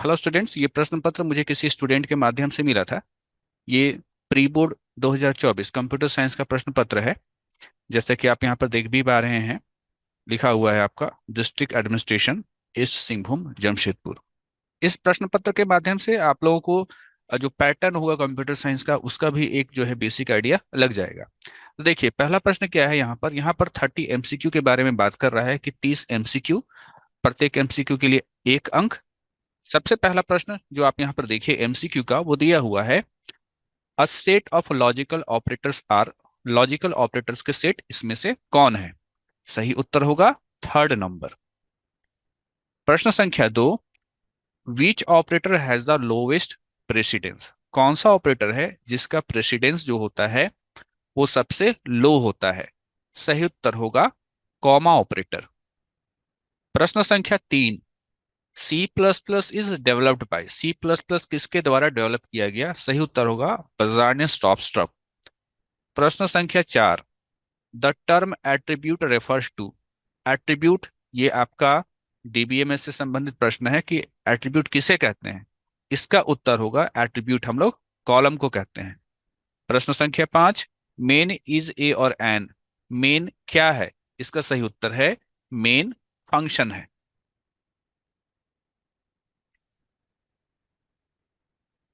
Hello students, ये प्रश्न पत्र मुझे किसी स्टूडेंट के माध्यम से मिला था। ये प्री बोर्ड 2024 कंप्यूटर साइंस का प्रश्न पत्र है। जैसे कि आप यहाँ पर देख भी पा रहे हैं, लिखा हुआ है आपका district administration east Singhbhum Jamshedpur. इस प्रश्न पत्र के माध्यम से आप लोगों को जो पैटर्न होगा कंप्यूटर साइंस का, उसका भी एक जो है बेसिक आइडिया लग जाएगा। तो देखिए, पहला प्रश्न क्या है। यहाँ पर 30 एमसीक्यू के बारे में बात कर रहा है कि 30 एमसीक्यू, प्रत्येक एमसीक्यू के लिए 1 अंक। सबसे पहला प्रश्न जो आप यहाँ पर देखिए एमसीक्यू का, वो दिया हुआ है a set of logical operators are. Logical operators के सेट इसमें से कौन है? सही उत्तर होगा थर्ड नंबर। प्रश्न संख्या 2, which operator has the lowest precedence. कौन सा ऑपरेटर है जिसका प्रेसिडेंस जो होता है वो सबसे लो होता है? सही उत्तर होगा कॉमा ऑपरेटर। प्रश्न संख्या 3, C plus plus is developed by. C plus plus किसके द्वारा डेवलप किया गया? सही उत्तर होगा बजार्ने स्टॉपस्ट्रप। प्रश्न संख्या 4, the term attribute refers to. Attribute, ये आपका डीबीएमएस से संबंधित प्रश्न है कि एट्रीब्यूट किसे कहते हैं। इसका उत्तर होगा एट्रीब्यूट हम लोग कॉलम को कहते हैं। प्रश्न संख्या 5, मेन इज ए और एन। मेन क्या है? इसका सही उत्तर है मेन फंक्शन है।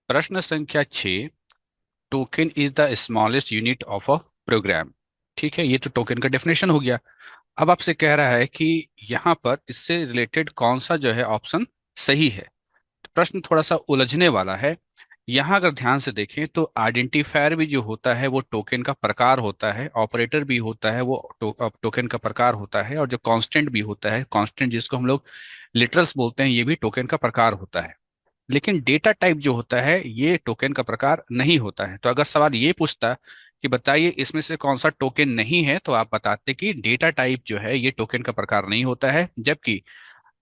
प्रश्न संख्या 6, token is the smallest unit of a program. ठीक है, ये तो टोकन का डेफिनेशन हो गया। अब आपसे कह रहा है कि यहाँ पर इससे रिलेटेड कौन सा जो है ऑप्शन सही है। तो प्रश्न थोड़ा सा उलझने वाला है। यहाँ अगर ध्यान से देखें तो आइडेंटिफायर भी जो होता है वो टोकन का प्रकार होता है, ऑपरेटर भी होता है वो टोकन का प्रकार होता है, और जो कांस्टेंट भी होता है, कांस्टेंट जिसको हम लोग लिटरल्स बोलते हैं, ये भी टोकन का प्रकार होता है। लेकिन डेटा टाइप जो होता है ये टोकन का प्रकार नहीं होता है। तो अगर सवाल ये पूछता कि बताइए इसमें से कौन सा टोकन नहीं है, तो आप बताते कि डेटा टाइप जो है ये टोकन का प्रकार नहीं होता है। जबकि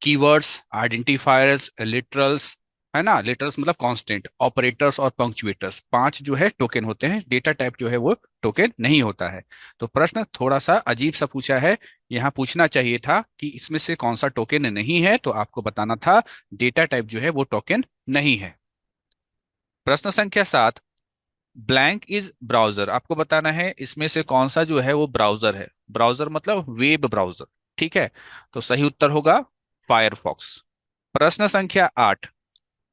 कीवर्ड्स, आइडेंटिफायर्स, लिटरल्स, है ना, लिटरल्स मतलब कांस्टेंट, ऑपरेटर्स और पंक्चुएटर्स, 5 जो है टोकन होते हैं। डेटा टाइप जो है वो टोकन नहीं होता है। तो प्रश्न थोड़ा सा अजीब सा पूछा है। यहाँ पूछना चाहिए था कि इसमें से कौन सा टोकन नहीं है, तो आपको बताना था डेटा टाइप जो है वो टोकन नहीं है। प्रश्न संख्या 7, ब्लैंक इज ब्राउजर। आपको बताना है इसमें से कौन सा जो है वो ब्राउजर है। ब्राउजर मतलब वेब ब्राउजर। ठीक है, तो सही उत्तर होगा फायरफॉक्स। प्रश्न संख्या 8,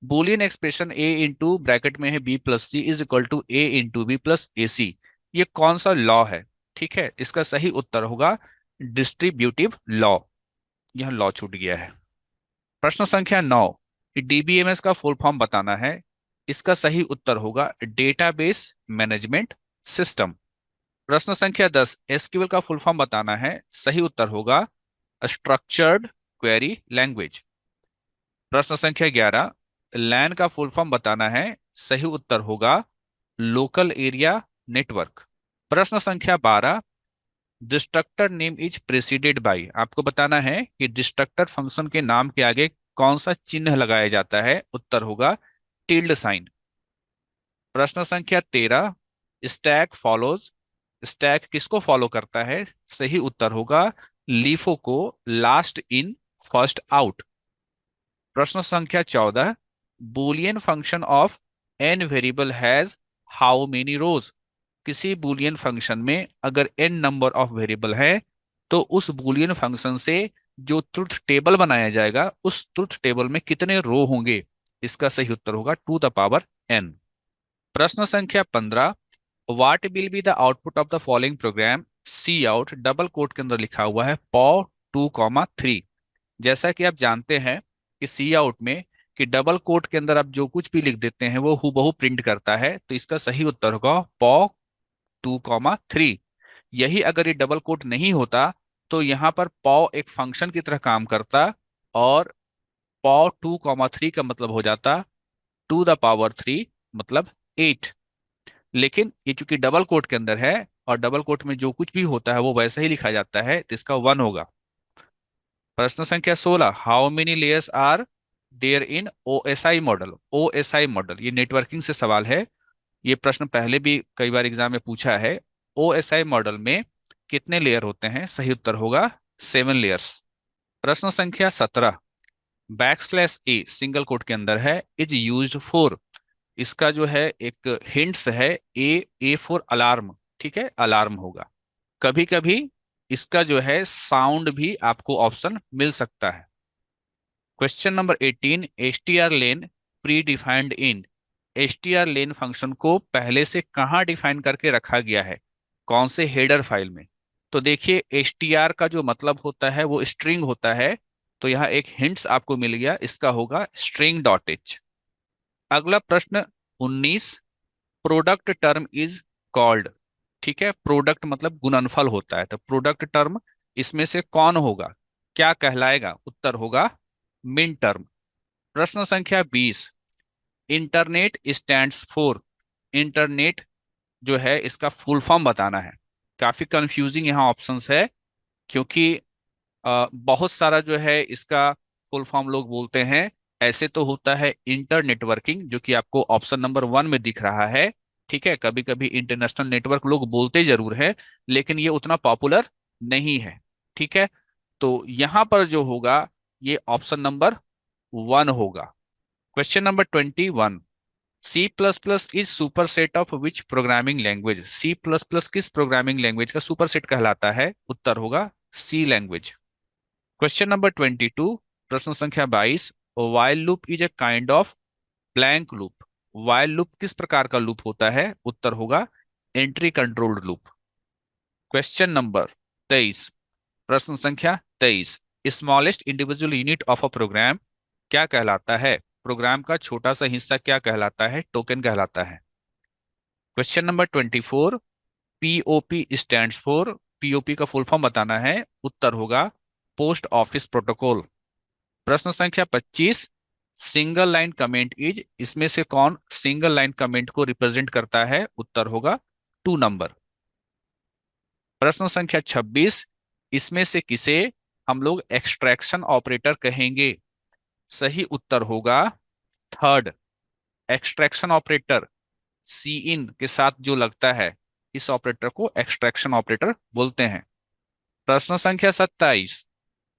Boolean expression A into bracket में है B plus C is equal to A into B plus A C, ये कौन सा लॉ है? ठीक है, इसका सही उत्तर होगा डिस्ट्रीब्यूटिव लॉ। यह लॉ छूट गया है। प्रश्न संख्या 9, डीबीएमएस का फुल फॉर्म बताना है। इसका सही उत्तर होगा डेटाबेस मैनेजमेंट सिस्टम। प्रश्न संख्या 10, एसक्यूएल का फुल फॉर्म बताना है। सही उत्तर होगा स्ट्रक्चर्ड क्वेरी लैंग्वेज। प्रश्न संख्या 11, लैन का फुल फॉर्म बताना है। सही उत्तर होगा लोकल एरिया नेटवर्क। प्रश्न संख्या 12, destructor name is preceded by. आपको बताना है कि डिस्ट्रक्टर फंक्शन के नाम के आगे कौन सा चिन्ह लगाया जाता है। उत्तर होगा टिल्ड साइन। प्रश्न संख्या 13, स्टैक फॉलोज। स्टैक किसको फॉलो करता है? सही उत्तर होगा लीफो को, लास्ट इन फर्स्ट आउट। प्रश्न संख्या 14, Boolean function of n variable has how many rows. किसी बूलियन फंक्शन में अगर एन नंबर ऑफ वेरिएबल है तो उस बूलियन फंक्शन से जो ट्रुथ टेबल बनाया जाएगा उस ट्रुथ टेबल में कितने रो होंगे? इसका सही उत्तर होगा टू द पावर एन। प्रश्न संख्या 15, what will be the output of the following program cout. Double quote के अंदर लिखा हुआ है पॉ 2, 3। जैसा कि आप जानते हैं कि सी आउट में कि डबल कोट के अंदर आप जो कुछ भी लिख देते हैं वो हूबहू प्रिंट करता है। तो इसका सही उत्तर होगा पॉ 2, 3। यही अगर ये डबल कोट नहीं होता तो यहाँ पर पॉ एक फंक्शन की तरह काम करता, और पॉ 2, 3 का मतलब हो जाता 2 द पावर 3, मतलब 8। लेकिन ये चूंकि डबल कोट के अंदर है और डबल कोट में जो कुछ भी होता है वो वैसा ही लिखा जाता है, तो इसका 1 होगा। प्रश्न संख्या 16, how many layers are there in OSI model. OSI model ये नेटवर्किंग से सवाल है। ये प्रश्न पहले भी कई बार एग्जाम में पूछा है। ओएसआई मॉडल में कितने लेयर होते हैं? सही उत्तर होगा 7 लेयर्स। प्रश्न संख्या 17, बैकस्लैश ए सिंगल कोट के अंदर है, इज यूज्ड फॉर, इसका जो है एक हिंट्स है, ए फॉर अलार्म, ठीक है, अलार्म होगा। कभी कभी इसका जो है साउंड भी आपको ऑप्शन मिल सकता है। Question number 18, S T R lane pre defined in, S T R len function को पहले से कहाँ डिफाइन करके रखा गया है, कौन से हेडर फाइल में। तो देखिए एस टी आर का जो मतलब होता है वो स्ट्रिंग होता है, तो यहाँ एक हिंट्स आपको मिल गया, इसका होगा स्ट्रिंग डॉट एच। अगला प्रश्न 19, प्रोडक्ट टर्म इज कॉल्ड, ठीक है, प्रोडक्ट मतलब गुणनफल होता है, तो प्रोडक्ट टर्म इसमें से कौन होगा, क्या कहलाएगा, उत्तर होगा मिन टर्म। प्रश्न संख्या 20, इंटरनेट स्टैंड्स फॉर, इंटरनेट जो है इसका फुल फॉर्म बताना है। काफी कंफ्यूजिंग यहाँ ऑप्शंस है, क्योंकि बहुत सारा जो है इसका फुल फॉर्म लोग बोलते हैं। ऐसे तो होता है इंटर नेटवर्किंग, जो कि आपको ऑप्शन नंबर 1 में दिख रहा है, ठीक है। कभी कभी इंटरनेशनल नेटवर्क लोग बोलते जरूर है, लेकिन ये उतना पॉपुलर नहीं है, ठीक है। तो यहाँ पर जो होगा ये ऑप्शन नंबर 1 होगा। Question number 21, C plus plus is super set of which programming language, C plus plus किस प्रोग्रामिंग लैंग्वेज का सुपर सेट कहलाता है, उत्तर होगा सी लैंग्वेज। क्वेश्चन नंबर 22, प्रश्न संख्या 22, while loop is a kind of blank loop, while loop किस प्रकार का लूप होता है, उत्तर होगा entry controlled loop. Question number 23, प्रश्न संख्या 23, smallest individual unit of a program क्या कहलाता है, प्रोग्राम का छोटा सा हिस्सा क्या कहलाता है, टोकन कहलाता है। Question number 24, POP stands for, POP का फुल फॉर्म बताना है, उत्तर होगा पोस्ट ऑफिस प्रोटोकॉल। प्रश्न संख्या 25, सिंगल लाइन कमेंट इज, इसमें से कौन सिंगल लाइन कमेंट को रिप्रेजेंट करता है, उत्तर होगा टू नंबर। प्रश्न संख्या 26, इसमें से किसे हम लोग एक्सट्रैक्शन ऑपरेटर कहेंगे, सही उत्तर होगा थर्ड, एक्सट्रैक्शन ऑपरेटर, सी इन के साथ जो लगता है इस ऑपरेटर को एक्सट्रैक्शन ऑपरेटर बोलते हैं। प्रश्न संख्या 27,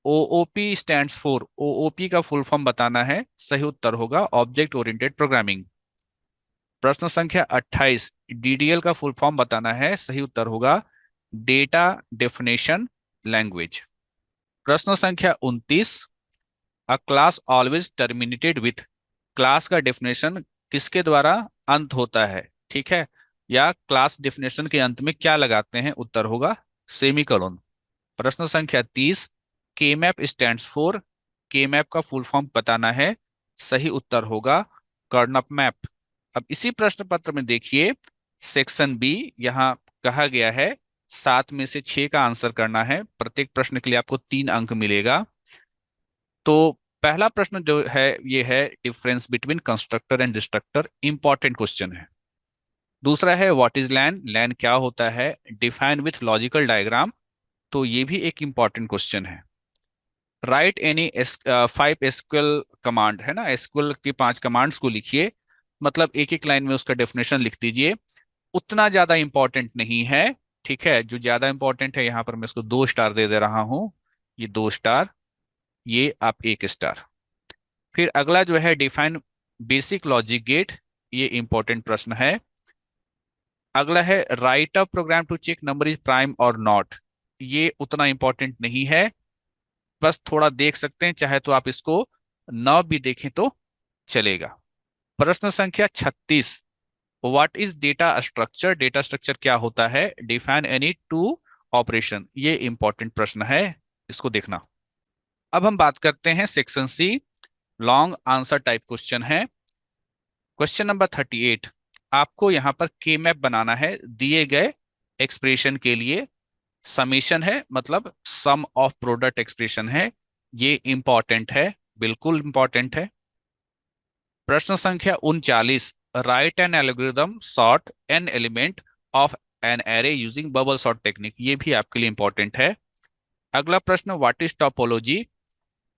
ओओपी स्टैंड्स फॉर, ओओपी का फुल फॉर्म बताना है, सही उत्तर होगा ऑब्जेक्ट ओरिएंटेड प्रोग्रामिंग। प्रश्न संख्या 28, डीडीएल का फुल फॉर्म बताना है, सही उत्तर होगा डेटा डेफिनेशन लैंग्वेज। प्रश्न संख्या 29, अ class always terminated with, class का डेफिनेशन किसके द्वारा अंत होता है, ठीक है, या क्लास डेफिनेशन के अंत में क्या लगाते हैं, उत्तर होगा सेमीकोलन। प्रश्न संख्या 30, के मैप स्टैंड्स फॉर, के मैप का फुल फॉर्म बताना है, सही उत्तर होगा कर्नप मैप। अब इसी प्रश्न पत्र में देखिए सेक्शन बी, यहाँ कहा गया है 7 में से 6 का आंसर करना है, प्रत्येक प्रश्न के लिए आपको 3 अंक मिलेगा। तो पहला प्रश्न जो है ये है difference between constructor and destructor, important question है। दूसरा है व्हाट इज लैन, लैन क्या होता है, डिफाइन विथ लॉजिकल डायग्राम, तो ये भी एक इंपॉर्टेंट क्वेश्चन है। राइट एनी 5 एसक्यूएल कमांड है ना, एसक्यूएल की 5 कमांड्स को लिखिए, मतलब एक एक लाइन में उसका डेफिनेशन लिख दीजिए, उतना ज्यादा इंपॉर्टेंट नहीं है, ठीक है। जो ज्यादा इंपॉर्टेंट है यहाँ पर मैं इसको 2 स्टार दे दे रहा हूँ, ये 2 स्टार, ये आप 1 स्टार। फिर अगला जो है डिफाइन बेसिक लॉजिक गेट, ये इंपॉर्टेंट प्रश्न है। अगला है write a program to check number is prime और नॉट, ये उतना इंपॉर्टेंट नहीं है, बस थोड़ा देख सकते हैं, चाहे तो आप इसको न भी देखें तो चलेगा। प्रश्न संख्या 36, what is data structure, data structure क्या होता है, डिफाइन एनी टू ऑपरेशन, ये इंपॉर्टेंट प्रश्न है, इसको देखना। अब हम बात करते हैं section C, long answer type question है। क्वेश्चन नंबर 38, आपको यहां पर के मैप बनाना है दिए गए एक्सप्रेशन के लिए, समीशन है मतलब सम ऑफ प्रोडक्ट एक्सप्रेशन है, ये इंपॉर्टेंट है, बिल्कुल इंपॉर्टेंट है। प्रश्न संख्या 39, right N algorithm sort an element of an array using bubble sort technique, ये भी आपके लिए इंपॉर्टेंट है। अगला प्रश्न व्हाट इज टोपोलॉजी,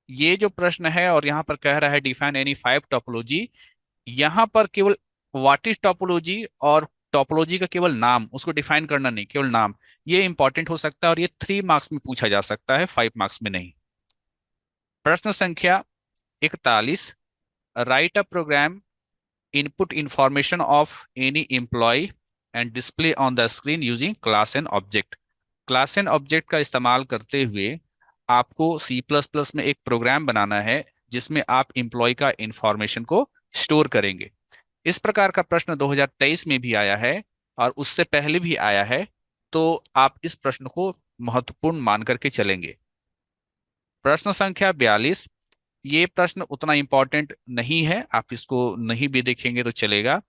ये जो प्रश्न है और यहाँ पर कह रहा है डिफाइन एनी 5 टोपोलॉजी, यहाँ पर केवल व्हाट इज टोपोलॉजी और टोपोलॉजी का केवल नाम, उसको डिफाइन करना नहीं, केवल नाम, ये इंपॉर्टेंट हो सकता है और ये 3 मार्क्स में पूछा जा सकता है, 5 मार्क्स में नहीं। प्रश्न संख्या 41, write a program, input information of any employee and display on the screen using class and object. Class and object का इस्तेमाल करते हुए आपको सी प्लस प्लस में एक प्रोग्राम बनाना है जिसमें आप एम्प्लॉय का इंफॉर्मेशन को स्टोर करेंगे। इस प्रकार का प्रश्न 2023 में भी आया है और उससे पहले भी आया है, तो आप इस प्रश्न को महत्वपूर्ण मान करके चलेंगे। प्रश्न संख्या 42, ये प्रश्न उतना इंपॉर्टेंट नहीं है, आप इसको नहीं भी देखेंगे तो चलेगा।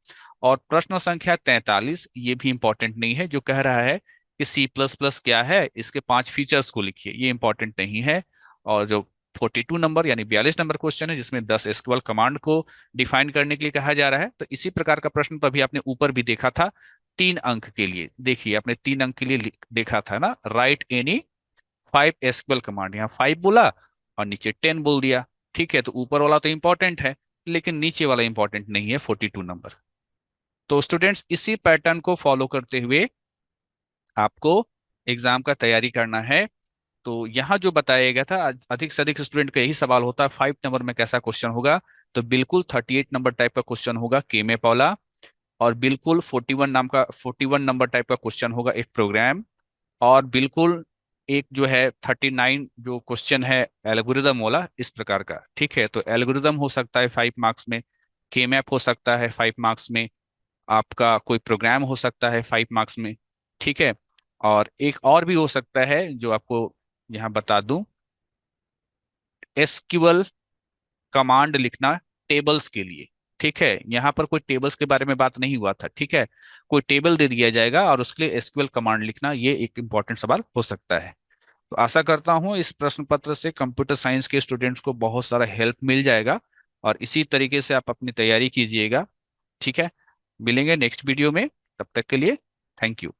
और प्रश्न संख्या 43, ये भी इंपॉर्टेंट नहीं है, जो कह रहा है कि सी प्लस प्लस क्या है, इसके 5 फीचर्स को लिखिए, ये इंपॉर्टेंट नहीं है। और जो 42 नंबर यानी 42 नंबर क्वेश्चन है जिसमें 10 एसक्यूएल कमांड को डिफाइन करने के लिए कहा जा रहा है, तो इसी प्रकार का प्रश्न तो अभी आपने ऊपर भी देखा था 3 अंक के लिए। देखिए आपने 3 अंक के लिए देखा था ना, राइट एनी 5 एसक्यूएल कमांड, यहाँ 5 बोला और नीचे 10 बोल दिया। ठीक है, तो ऊपर वाला तो इंपॉर्टेंट है लेकिन नीचे वाला इंपॉर्टेंट नहीं है, 42 नंबर। तो स्टूडेंट्स इसी पैटर्न को फॉलो करते हुए आपको एग्जाम का तैयारी करना है। तो यहाँ जो बताया गया था, अधिक से अधिक स्टूडेंट का यही सवाल होता है 5 नंबर में कैसा क्वेश्चन होगा, तो बिल्कुल 38 नंबर टाइप का क्वेश्चन होगा केमे पौला। और बिल्कुल 41 नंबर टाइप का क्वेश्चन होगा एक प्रोग्राम। और बिल्कुल एक जो है 39 जो क्वेश्चन है एल्गोरिदम वाला, इस प्रकार का। ठीक है, तो एल्गोरिदम हो सकता है 5 मार्क्स में, के मैप हो सकता है 5 मार्क्स में, आपका कोई प्रोग्राम हो सकता है 5 मार्क्स में। ठीक है, और एक और भी हो सकता है जो आपको यहाँ बता दूं, एसक्यूएल कमांड लिखना टेबल्स के लिए। ठीक है, यहाँ पर कोई टेबल्स के बारे में बात नहीं हुआ था। ठीक है, कोई टेबल दे दिया जाएगा और उसके लिए एसक्यूएल कमांड लिखना, ये एक इंपॉर्टेंट सवाल हो सकता है। तो आशा करता हूं इस प्रश्न पत्र से कंप्यूटर साइंस के स्टूडेंट्स को बहुत सारा हेल्प मिल जाएगा और इसी तरीके से आप अपनी तैयारी कीजिएगा। ठीक है, मिलेंगे नेक्स्ट वीडियो में, तब तक के लिए थैंक यू।